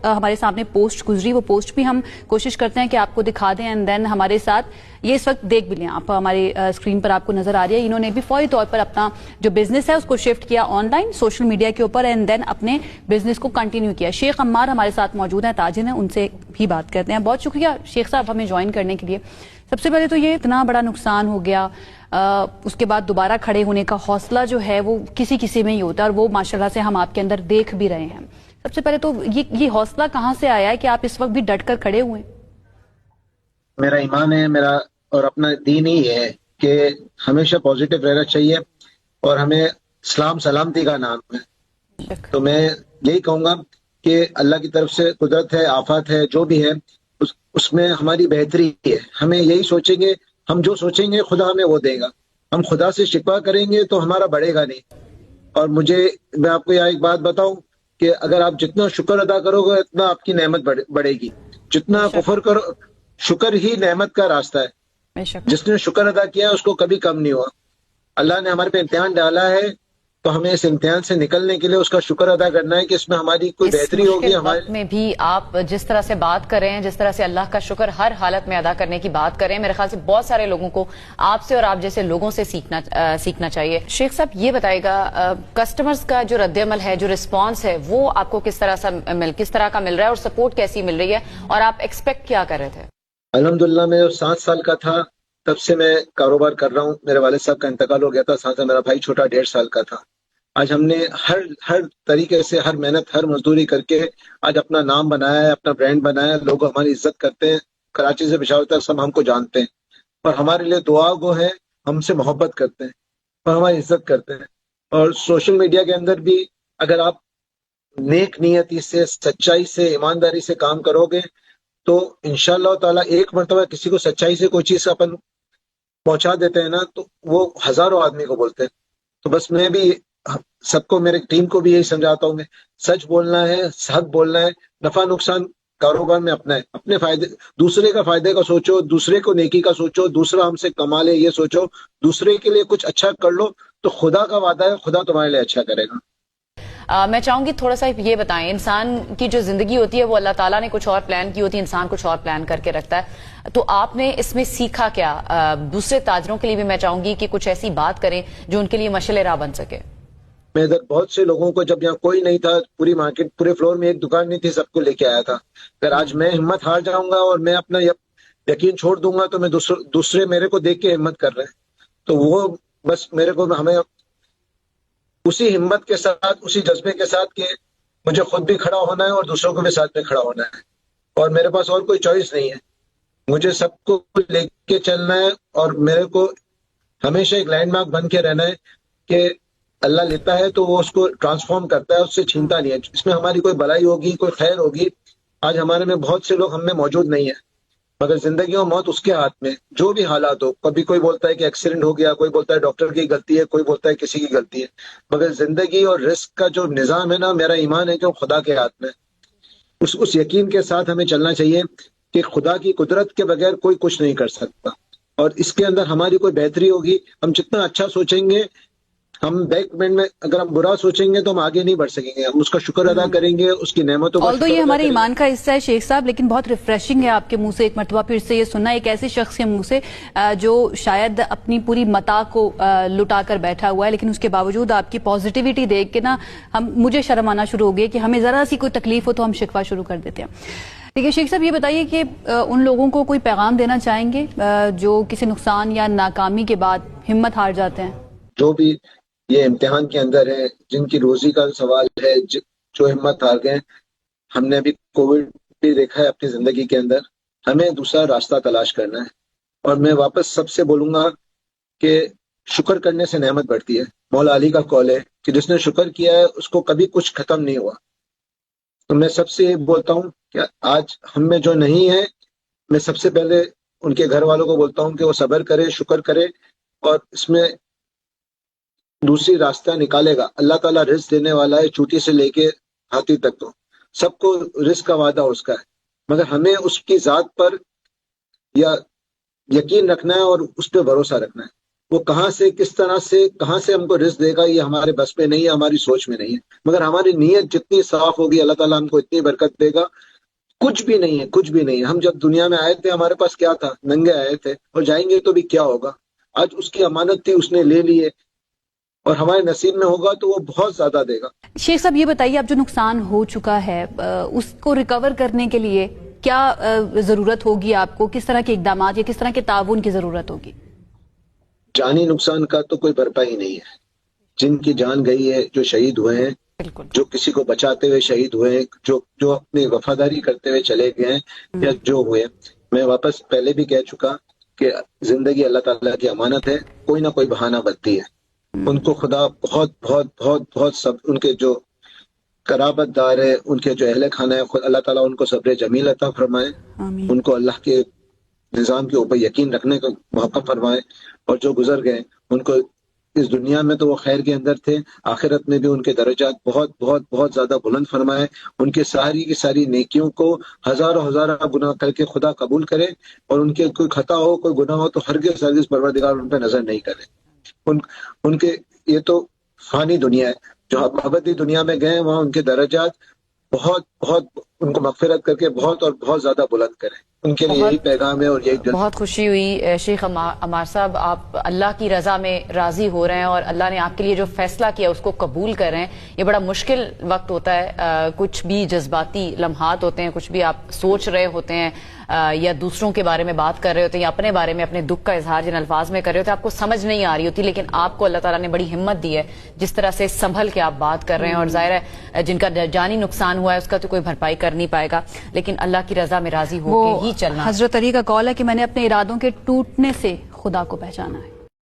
ہمارے سامنے پوسٹ گزری، وہ پوسٹ بھی ہم کوشش کرتے ہیں کہ آپ کو دکھا دیں اینڈ دین ہمارے ساتھ یہ اس وقت دیکھ بھی لیں آپ، ہماری اسکرین پر آپ کو نظر آ رہی ہے. انہوں نے بھی فوری طور پر اپنا جو بزنس ہے اس کو شفٹ کیا آن لائن سوشل میڈیا کے اوپر اینڈ دین اپنے بزنس کو کنٹینیو کیا. شیخ عمار ہمارے ساتھ موجود ہیں، تاجر ہیں، ان سے بھی بات کرتے ہیں. بہت شکریہ شیخ صاحب ہمیں جوائن کرنے کے لیے. سب سے پہلے تو یہ اتنا بڑا نقصان ہو گیا، اس کے بعد دوبارہ کھڑے ہونے کا حوصلہ جو ہے وہ کسی میں ہی ہوتا ہے، اور وہ ماشاءاللہ سے ہم آپ کے اندر دیکھ بھی رہے ہیں. سب سے پہلے تو یہ حوصلہ کہاں سے آیا ہے کہ آپ اس وقت بھی ڈٹ کر کھڑے ہوئے؟ میرا ایمان ہے، میرا اور اپنا دین ہی ہے کہ ہمیشہ پازیٹیو رہنا چاہیے، اور ہمیں اسلام سلامتی کا نام ہے. تو میں یہی کہوں گا کہ اللہ کی طرف سے قدرت ہے، آفات ہے، جو بھی ہے اس میں ہماری بہتری ہے. ہمیں یہی سوچیں گے، ہم جو سوچیں گے خدا ہمیں وہ دے گا. ہم خدا سے شکوہ کریں گے تو ہمارا بڑھے گا نہیں. اور میں آپ کو یہاں ایک بات بتاؤں کہ اگر آپ جتنا شکر ادا کرو گے اتنا آپ کی نعمت بڑھے گی. جتنا کفر کرو، شکر ہی نعمت کا راستہ ہے. جس نے شکر ادا کیا اس کو کبھی کم نہیں ہوا. اللہ نے ہمارے پہ امتحان ڈالا ہے تو ہمیں اس امتحان سے نکلنے کے لیے اس کا شکر ادا کرنا ہے کہ اس میں ہماری کوئی بہتری ہوگی. وقت میں بھی آپ جس طرح سے بات کر رہے ہیں، جس طرح سے اللہ کا شکر ہر حالت میں ادا کرنے کی بات کریں، میرے خیال سے بہت سارے لوگوں کو آپ سے اور آپ جیسے لوگوں سے سیکھنا چاہیے. شیخ صاحب یہ بتائے گا، کسٹمرز کا جو رد عمل ہے، جو رسپانس ہے، وہ آپ کو کس طرح کا مل رہا ہے اور سپورٹ کیسی مل رہی ہے، اور آپ ایکسپیکٹ کیا کر رہے تھے؟ الحمدللہ میں 7 سال کا تھا تب سے میں کاروبار کر رہا ہوں. میرے والد صاحب کا انتقال ہو گیا تھا، ساتھ میرا بھائی چھوٹا 1.5 سال کا تھا. آج ہم نے ہر طریقے سے، ہر محنت، ہر مزدوری کر کے آج اپنا نام بنایا ہے، اپنا برانڈ بنایا ہے. لوگ ہماری عزت کرتے ہیں، کراچی سے پشاور تک سب ہم کو جانتے ہیں، اور ہمارے لیے دعا گو ہے، ہم سے محبت کرتے ہیں اور ہماری عزت کرتے ہیں. اور سوشل میڈیا کے اندر بھی اگر آپ نیک نیتی سے، سچائی سے، ایمانداری سے کام کرو گے تو انشاءاللہ تعالیٰ ایک مرتبہ کسی کو سچائی سے کوئی چیز اپن پہنچا دیتے ہیں نا تو وہ ہزاروں آدمی کو بولتے ہیں. تو بس میں بھی سب کو، میرے ٹیم کو بھی یہی سمجھاتا ہوں، میں سچ بولنا ہے، حق بولنا ہے. نفع نقصان کاروبار میں اپنا ہے، اپنے فائدے، دوسرے کا فائدے کا سوچو، دوسرے کو نیکی کا سوچو، دوسرا ہم سے کما لے یہ سوچو، دوسرے کے لیے کچھ اچھا کر لو تو خدا کا وعدہ ہے، خدا تمہارے لیے اچھا کرے گا. میں چاہوں گی تھوڑا سا یہ بتائیں، انسان کی جو زندگی ہوتی ہے وہ اللہ تعالیٰ نے کچھ اور پلان کی ہوتی ہے، انسان کچھ اور پلان کر کے رکھتا ہے. تو آپ نے اس میں سیکھا کیا؟ دوسرے تاجروں کے لیے بھی میں چاہوں گی کہ کچھ ایسی بات کریں جو ان کے لیے مشعل راہ بن سکے. میں ادھر بہت سے لوگوں کو، جب یہاں کوئی نہیں تھا، پوری مارکیٹ، پورے فلور میں ایک دکان نہیں تھی، سب کو لے کے آیا تھا. اگر آج میں ہمت ہار جاؤں گا اور میں اپنا یقین چھوڑ دوں گا تو میں دوسرے میرے کو دیکھ کے ہمت کر رہے ہیں. تو وہ بس ہمیں اسی ہمت کے ساتھ، اسی جذبے کے ساتھ کہ مجھے خود بھی کھڑا ہونا ہے اور دوسروں کو بھی ساتھ میں کھڑا ہونا ہے، اور میرے پاس اور کوئی چوائس نہیں ہے. مجھے سب کو لے کے چلنا ہے، اور میرے کو ہمیشہ ایک لینڈ مارک بن کے رہنا ہے کہ اللہ لیتا ہے تو وہ اس کو ٹرانسفارم کرتا ہے، اس سے چھینتا نہیں ہے. اس میں ہماری کوئی بھلائی ہوگی، کوئی خیر ہوگی. آج ہمارے میں بہت سے لوگ ہم میں موجود نہیں ہیں، مگر زندگی اور موت اس کے ہاتھ میں، جو بھی حالات ہو. کبھی کوئی بولتا ہے کہ ایکسیڈنٹ ہو گیا، کوئی بولتا ہے ڈاکٹر کی غلطی ہے، کوئی بولتا ہے کسی کی غلطی ہے. مگر زندگی اور رزق کا جو نظام ہے نا، میرا ایمان ہے کہ وہ خدا کے ہاتھ میں. اس یقین کے ساتھ ہمیں چلنا چاہیے کہ خدا کی قدرت کے بغیر کوئی کچھ نہیں کر سکتا، اور اس کے اندر ہماری کوئی بہتری ہوگی. ہم جتنا اچھا سوچیں گے، ہم بیک بینڈ میں اگر ہم برا سوچیں گے تو ہم آگے نہیں بڑھ سکیں گے. ہم اس کا شکر ادا کریں گے، اس کی نعمتوں کا شکر ادا کریں گے. یہ ہمارے ایمان کا حصہ ہے شیخ صاحب، لیکن بہت ریفریشنگ ہے آپ کے منہ سے ایک مرتبہ پھر سے یہ سننا، ایک ایسے شخص کے منہ سے جو شاید اپنی پوری متاع کو لٹا کر بیٹھا ہوا ہے، لیکن اس کے باوجود آپ کی پازیٹیوٹی دیکھ کے نا مجھے شرم آنا شروع ہو گئی کہ ہمیں ذرا سی کوئی تکلیف ہو تو ہم شکوہ شروع کر دیتے ہیں. دیکھیے شیخ صاحب، یہ بتائیے کہ ان لوگوں کو کوئی پیغام دینا چاہیں گے جو کسی نقصان یا ناکامی کے بعد ہمت ہار جاتے ہیں؟ جو بھی یہ امتحان کے اندر ہے، جن کی روزی کا سوال ہے، جو ہمت ہار گئے. ہم نے ابھی کووڈ بھی دیکھا ہے اپنی زندگی کے اندر. ہمیں دوسرا راستہ تلاش کرنا ہے، اور میں واپس سب سے بولوں گا کہ شکر کرنے سے نعمت بڑھتی ہے. مولا علی کا قول ہے کہ جس نے شکر کیا ہے اس کو کبھی کچھ ختم نہیں ہوا. تو میں سب سے یہ بولتا ہوں کہ آج ہم میں جو نہیں ہے، میں سب سے پہلے ان کے گھر والوں کو بولتا ہوں کہ وہ صبر کرے، شکر کرے، اور اس میں دوسری راستہ نکالے گا. اللہ تعالیٰ رزق دینے والا ہے، چوٹی سے لے کے ہاتھی تک. تو سب کو رزق کا وعدہ اس کا ہے، مگر ہمیں اس کی ذات پر یا یقین رکھنا ہے اور اس پہ بھروسہ رکھنا ہے. وہ کہاں سے کس طرح سے کہاں سے ہم کو رزق دے گا یہ ہمارے بس میں نہیں ہے، ہماری سوچ میں نہیں ہے، مگر ہماری نیت جتنی صاف ہوگی اللہ تعالیٰ ہم کو اتنی برکت دے گا۔ کچھ بھی نہیں ہے، کچھ بھی نہیں ہے۔ ہم جب دنیا میں آئے تھے ہمارے پاس کیا تھا؟ ننگے آئے تھے، اور جائیں گے تو بھی کیا ہوگا؟ آج اس کی امانت تھی، اس نے لے لیے، اور ہمارے نصیب میں ہوگا تو وہ بہت زیادہ دے گا۔ شیخ صاحب یہ بتائیے، اب جو نقصان ہو چکا ہے اس کو ریکور کرنے کے لیے کیا ضرورت ہوگی آپ کو؟ کس طرح کے اقدامات یا کس طرح کے تعاون کی ضرورت ہوگی؟ جانی نقصان کا تو کوئی بھرپائی نہیں ہے۔ جن کی جان گئی ہے، جو شہید ہوئے ہیں، بالکل جو کسی کو بچاتے ہوئے شہید ہوئے ہیں، جو اپنی وفاداری کرتے ہوئے چلے گئے ہیں، یا جو ہوئے، میں واپس پہلے بھی کہہ چکا کہ زندگی اللہ تعالیٰ کی امانت ہے، کوئی نہ کوئی بہانہ بنتی ہے۔ ان کو خدا بہت بہت بہت بہت سب، ان کے جو قرابت دار ہے، ان کے جو اہل خانہ ہے، خود اللہ تعالیٰ ان کو صبر جمیل عطا فرمائے، آمین۔ ان کو اللہ کے نظام کے اوپر یقین رکھنے کا موقع فرمائے، اور جو گزر گئے ان کو اس دنیا میں تو وہ خیر کے اندر تھے، آخرت میں بھی ان کے درجات بہت بہت بہت زیادہ بلند فرمائے، ان کے ساری کی ساری نیکیوں کو ہزاروں ہزارہ گناہ کر کے خدا قبول کرے، اور ان کے کوئی خطا ہو، کوئی گناہ ہو تو ہرگز پروردگار ان پہ نظر نہیں کرے۔ ان کے یہ تو فانی دنیا ہے، جو ابدی دنیا میں گئے وہاں ان کے درجات بہت بہت ان کو مغفرت کر کے بہت اور بہت زیادہ بلند کریں۔ ان کے لیے یہی پیغام ہے، اور یہی بہت خوشی ہوئی شیخ عمار صاحب، آپ اللہ کی رضا میں راضی ہو رہے ہیں اور اللہ نے آپ کے لیے جو فیصلہ کیا اس کو قبول کر رہے ہیں۔ یہ بڑا مشکل وقت ہوتا ہے، کچھ بھی جذباتی لمحات ہوتے ہیں، کچھ بھی آپ سوچ رہے ہوتے ہیں، یا دوسروں کے بارے میں بات کر رہے ہوتے ہیں، یا اپنے بارے میں اپنے دکھ کا اظہار جن الفاظ میں کر رہے ہوتے ہیں آپ کو سمجھ نہیں آ رہی ہوتی، لیکن آپ کو اللہ تعالیٰ نے بڑی ہمت دی ہے جس طرح سے سنبھل کے آپ بات کر رہے ہیں، اور ظاہر ہے جن کا جانی نقصان ہوا ہے اس کا تو کوئی بھرپائی کر نہیں پائے گا، لیکن اللہ کی رضا میں راضی ہو کے ہی چلنا۔ حضرت علی کا قول ہے کہ میں نے اپنے ارادوں کے ٹوٹنے سے خدا کو پہچانا ہے۔